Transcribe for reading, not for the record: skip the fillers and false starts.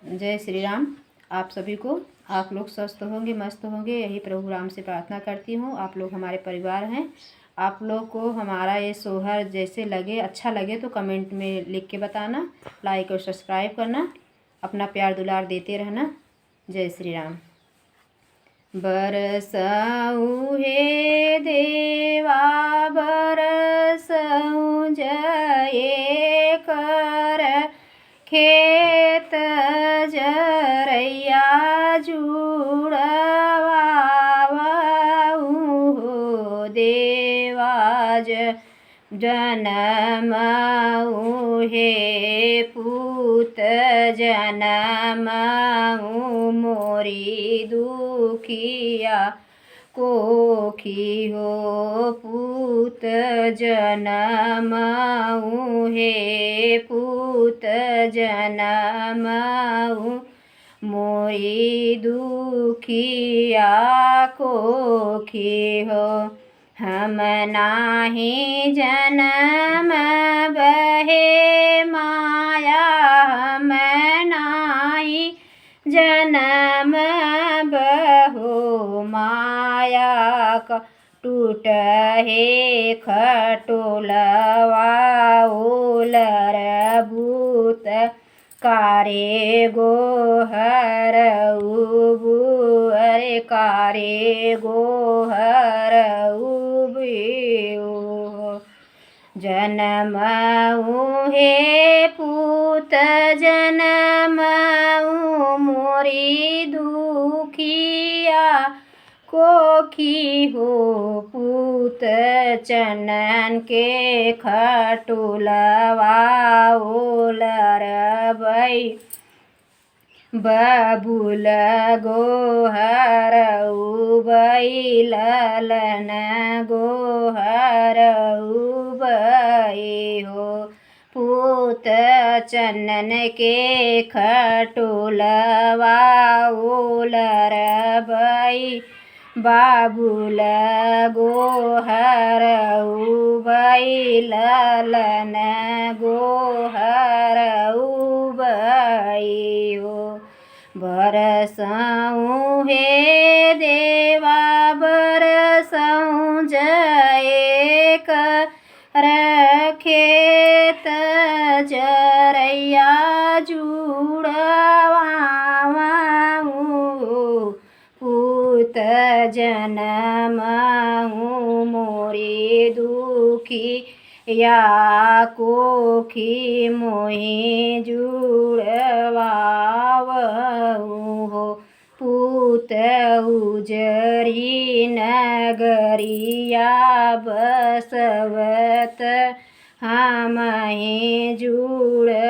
जय श्री राम। आप सभी को, आप लोग स्वस्थ होंगे, मस्त होंगे, यही प्रभु राम से प्रार्थना करती हूँ। आप लोग हमारे परिवार हैं। आप लोग को हमारा ये सोहर जैसे लगे, अच्छा लगे तो कमेंट में लिख के बताना, लाइक और सब्सक्राइब करना, अपना प्यार दुलार देते रहना। जय श्री राम। बरसऊ हे देवा बरसऊ जय कर खेत जरैया जुड़वाऊ देवाज जनमऊ हे पूत जनमऊ मोरी दुखिया कोखी हो पूत जनमऊ हे पूत जनमऊ मोरी दुखिया कोखी हो। हम नाही जनम बहे माया, हम नाही जनम बहो माया का टूट हे खटोलवा ओलर भूत कारे गोहर उबु अरे कारे गोहर उबु जनमऊ हे पूत जनमऊ मोरी दुखिया कोखी हो पूत चनन के खटुलवा ओलर बई बबुल गोहर उबई ललन गोहर उबई हो पूत चनन के खटुलवा ओलर बई बाबुल गोहर उबई ललन गोहर उबई हो। बरसऊ हे देवा बरसऊ जय कर खेत जरैया जुड़वाऊ पूत जनमऊ मोरी दुखी या कोखी मोहि जुड़वाऊ हो पूत उजरी नगरिया बसवत हमहि जुड़वते